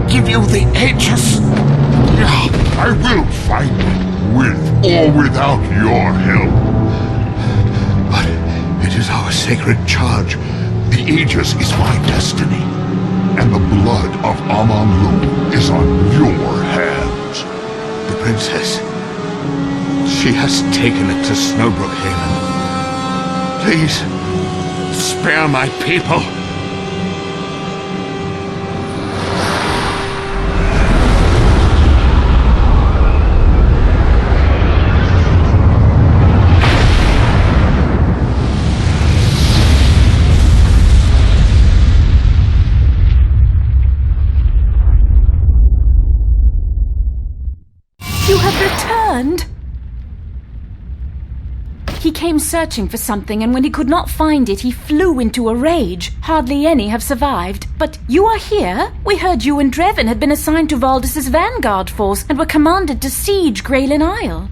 give you the Aegis. I will fight, with or without your help. But it is our sacred charge. The Aegis is my destiny, and the blood of Aman'lu is on your hands. The princess, she has taken it to Snowbrook Haven. Please, spare my people. You have returned! He came searching for something, and when he could not find it, he flew into a rage. Hardly any have survived. But you are here? We heard you and Drevin had been assigned to Valdis' vanguard force and were commanded to siege Graylin Isle.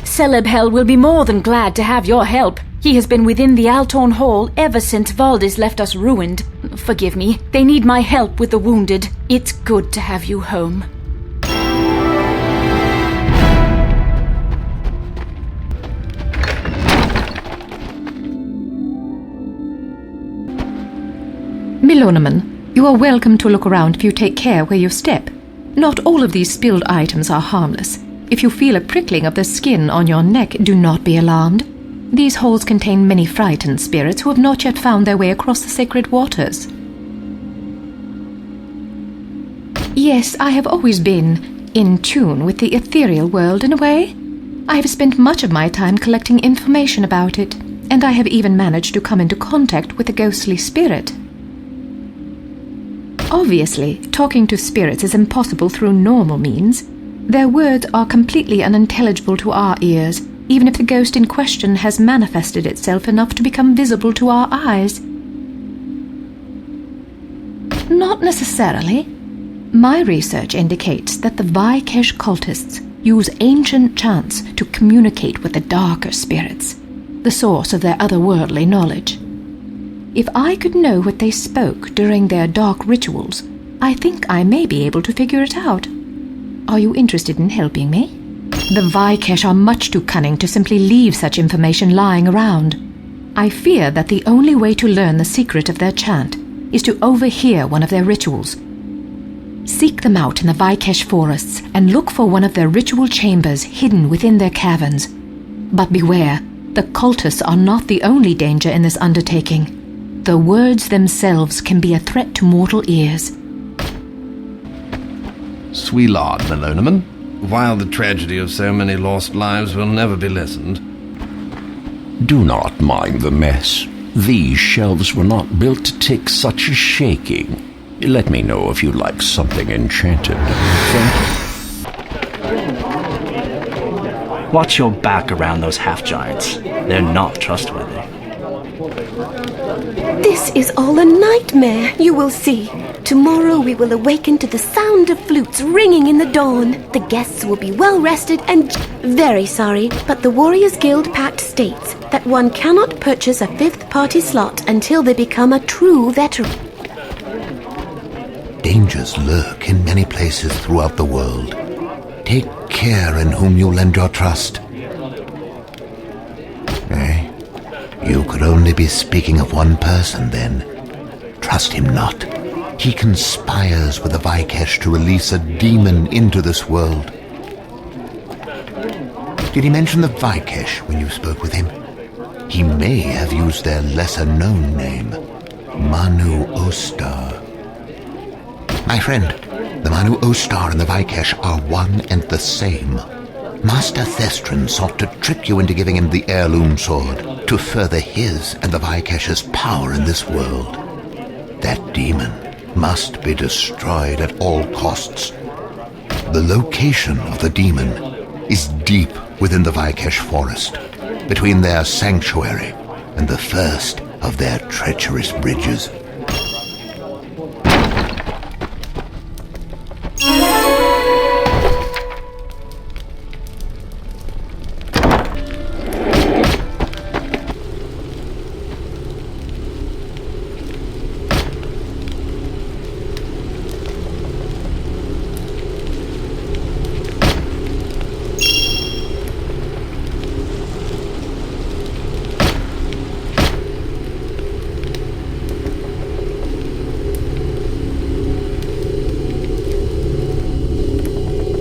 Celebhel will be more than glad to have your help. He has been within the Altorn Hall ever since Valdis left us ruined. Forgive me, they need my help with the wounded. It's good to have you home. Milonaman, you are welcome to look around if you take care where you step. Not all of these spilled items are harmless. If you feel a prickling of the skin on your neck, do not be alarmed. These holes contain many frightened spirits who have not yet found their way across the sacred waters. Yes, I have always been in tune with the ethereal world in a way. I have spent much of my time collecting information about it, and I have even managed to come into contact with a ghostly spirit. Obviously, talking to spirits is impossible through normal means. Their words are completely unintelligible to our ears, even if the ghost in question has manifested itself enough to become visible to our eyes. Not necessarily. My research indicates that the Vaikesh cultists use ancient chants to communicate with the darker spirits, the source of their otherworldly knowledge. If I could know what they spoke during their dark rituals, I think I may be able to figure it out. Are you interested in helping me? The Vaikesh are much too cunning to simply leave such information lying around. I fear that the only way to learn the secret of their chant is to overhear one of their rituals. Seek them out in the Vaikesh forests and look for one of their ritual chambers hidden within their caverns. But beware, the cultists are not the only danger in this undertaking. The words themselves can be a threat to mortal ears. Sweelard, Melonaman, while the tragedy of so many lost lives will never be lessened. Do not mind the mess. These shelves were not built to take such a shaking. Let me know if you'd like something enchanted. Watch your back around those half-giants. They're not trustworthy. This is all a nightmare, you will see. Tomorrow we will awaken to the sound of flutes ringing in the dawn. The guests will be well rested and very sorry, but the Warriors Guild Pact states that one cannot purchase a fifth-party slot until they become a true veteran. Dangers lurk in many places throughout the world. Take care in whom you lend your trust. You could only be speaking of one person then. Trust him not. He conspires with the Vaikesh to release a demon into this world. Did he mention the Vaikesh when you spoke with him? He may have used their lesser-known name, Manu Ostar. My friend, the Manu Ostar and the Vaikesh are one and the same. Master Thestrin sought to trick you into giving him the heirloom sword to further his and the Vaikesh's power in this world. That demon must be destroyed at all costs. The location of the demon is deep within the Vaikesh forest, between their sanctuary and the first of their treacherous bridges.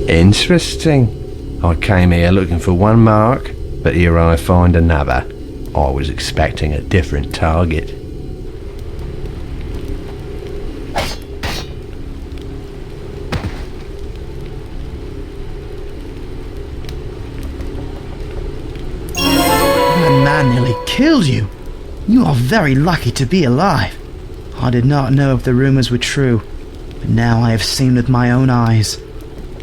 Interesting. I came here looking for one mark, but here I find another. I was expecting a different target. That man nearly killed you. You are very lucky to be alive. I did not know if the rumors were true, but now I have seen with my own eyes.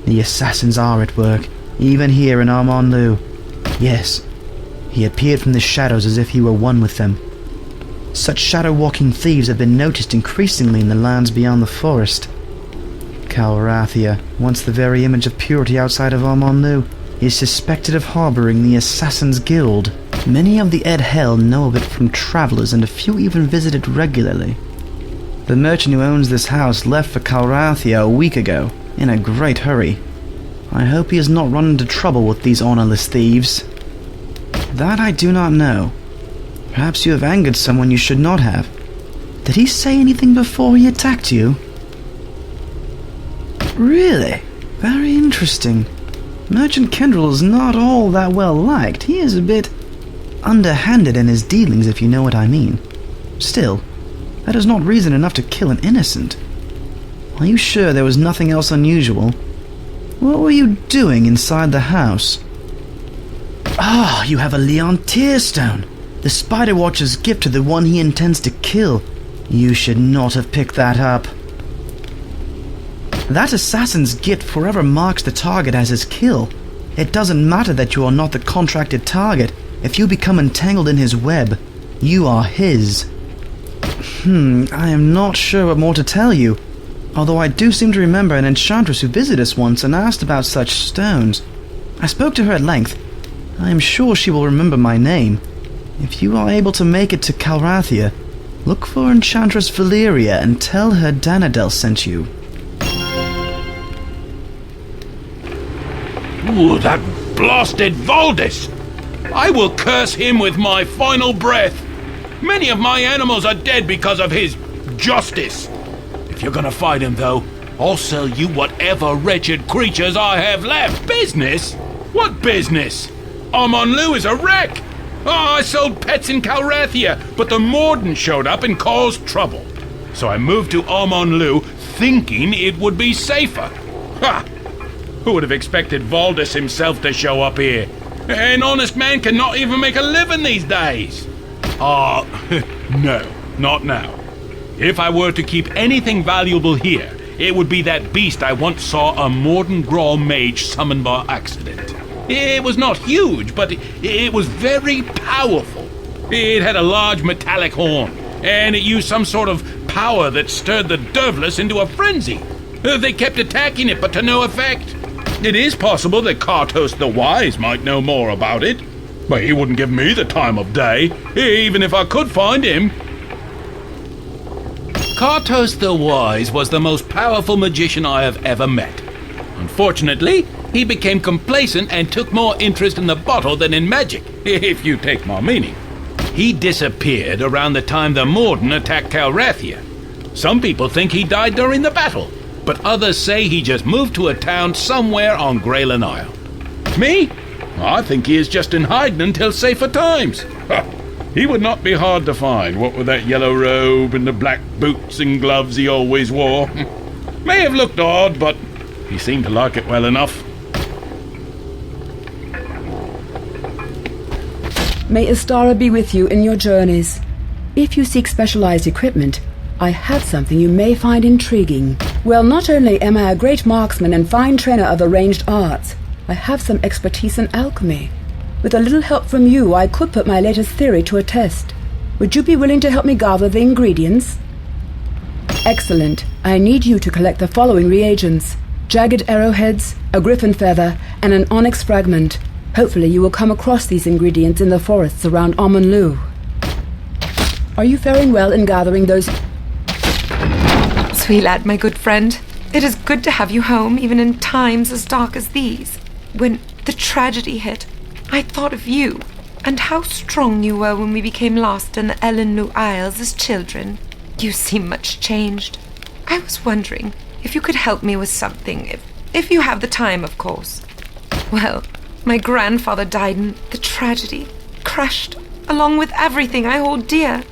The assassins are at work, even here in Aman'lu. Yes, he appeared from the shadows as if he were one with them. Such shadow-walking thieves have been noticed increasingly in the lands beyond the forest. Calrathia, once the very image of purity outside of Aman'lu, is suspected of harboring the Assassin's Guild. Many of the Edhel know of it from travelers, and a few even visit it regularly. The merchant who owns this house left for Calrathia a week ago, in a great hurry. I hope he has not run into trouble with these honorless thieves. That I do not know. Perhaps you have angered someone you should not have. Did he say anything before he attacked you? Really? Very interesting. Merchant Kendrell is not all that well liked. He is a bit underhanded in his dealings, if you know what I mean. Still, that is not reason enough to kill an innocent. Are you sure there was nothing else unusual? What were you doing inside the house? Ah, you have a Leontier stone. The Spider Watcher's gift to the one he intends to kill. You should not have picked that up. That assassin's gift forever marks the target as his kill. It doesn't matter that you are not the contracted target. If you become entangled in his web, you are his. I am not sure what more to tell you. Although I do seem to remember an enchantress who visited us once and asked about such stones. I spoke to her at length. I am sure she will remember my name. If you are able to make it to Calrathia, look for Enchantress Valeria and tell her Danadel sent you. Ooh, that blasted Valdis! I will curse him with my final breath. Many of my animals are dead because of his justice. If you're gonna fight him, though, I'll sell you whatever wretched creatures I have left. Business? What business? Aman'lu is a wreck. I sold pets in Calrathia, but the Morden showed up and caused trouble. So I moved to Aman'lu thinking it would be safer. Ha! Who would have expected Valdis himself to show up here? An honest man cannot even make a living these days. No, not now. If I were to keep anything valuable here, it would be that beast I once saw a Morden Grawl mage summon by accident. It was not huge, but it was very powerful. It had a large metallic horn, and it used some sort of power that stirred the Dervless into a frenzy. They kept attacking it, but to no effect. It is possible that Kartos the Wise might know more about it, but he wouldn't give me the time of day, even if I could find him. Kartos the Wise was the most powerful magician I have ever met. Unfortunately, he became complacent and took more interest in the bottle than in magic, if you take my meaning. He disappeared around the time the Morden attacked Calrathia. Some people think he died during the battle, but others say he just moved to a town somewhere on Greyland Isle. Me? I think he is just in hiding until safer times. He would not be hard to find, what with that yellow robe and the black boots and gloves he always wore. May have looked odd, but he seemed to like it well enough. May Astara be with you in your journeys. If you seek specialized equipment, I have something you may find intriguing. Well, not only am I a great marksman and fine trainer of arranged arts, I have some expertise in alchemy. With a little help from you, I could put my latest theory to a test. Would you be willing to help me gather the ingredients? Excellent. I need you to collect the following reagents: jagged arrowheads, a griffin feather, and an onyx fragment. Hopefully you will come across these ingredients in the forests around Aman'lu. Are you faring well in gathering those? Sweet lad, my good friend. It is good to have you home, even in times as dark as these. When the tragedy hit, I thought of you, and how strong you were when we became lost in the Aman'lu Isles as children. You seem much changed. I was wondering if you could help me with something, If you have the time, of course. Well, my grandfather died in the tragedy. Crushed, along with everything I hold dear.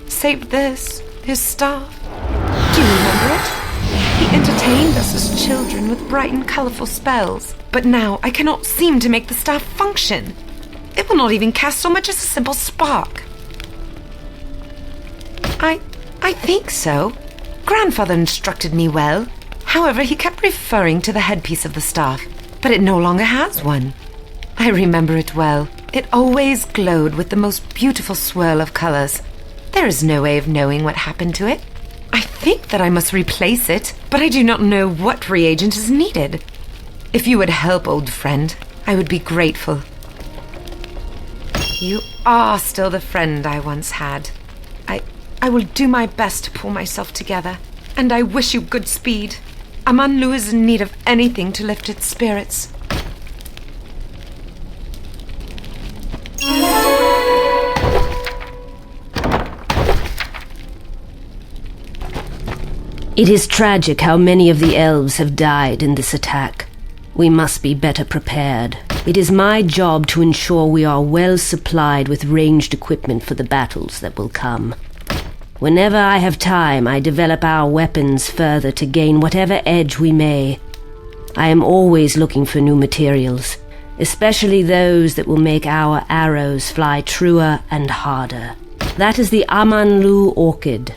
Save this, his staff. Do you remember it? He entertained us as children with bright and colorful spells. But now I cannot seem to make the staff function. It will not even cast so much as a simple spark. I think so. Grandfather instructed me well. However, he kept referring to the headpiece of the staff, but it no longer has one. I remember it well. It always glowed with the most beautiful swirl of colors. There is no way of knowing what happened to it. I think that I must replace it, but I do not know what reagent is needed. If you would help, old friend, I would be grateful. You are still the friend I once had. I will do my best to pull myself together, and I wish you good speed. Aman'lu is in need of anything to lift its spirits. It is tragic how many of the elves have died in this attack. We must be better prepared. It is my job to ensure we are well supplied with ranged equipment for the battles that will come. Whenever I have time, I develop our weapons further to gain whatever edge we may. I am always looking for new materials, especially those that will make our arrows fly truer and harder. That is the Aman'lu orchid.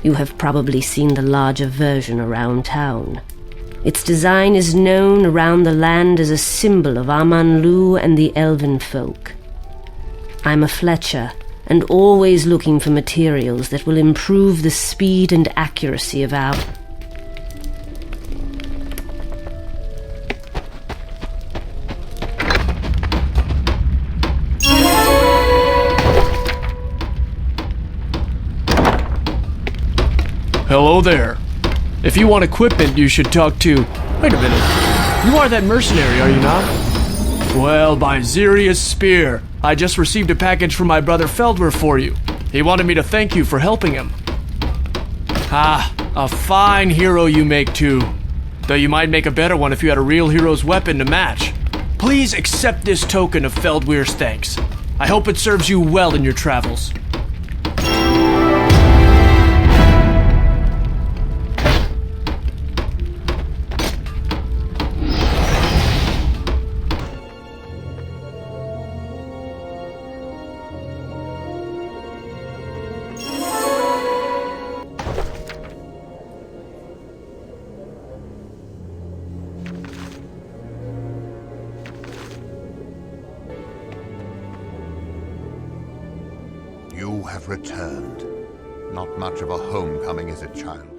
You have probably seen the larger version around town. Its design is known around the land as a symbol of Aman'lu and the elven folk. I'm a fletcher, and always looking for materials that will improve the speed and accuracy of our... Hello there. If you want equipment, you should talk to... Wait a minute. You are that mercenary, are you not? Well, by Ziria's spear, I just received a package from my brother Feldwer for you. He wanted me to thank you for helping him. Ah, a fine hero you make too. Though you might make a better one if you had a real hero's weapon to match. Please accept this token of Feldweir's thanks. I hope it serves you well in your travels. You have returned. Not much of a homecoming, is it, child?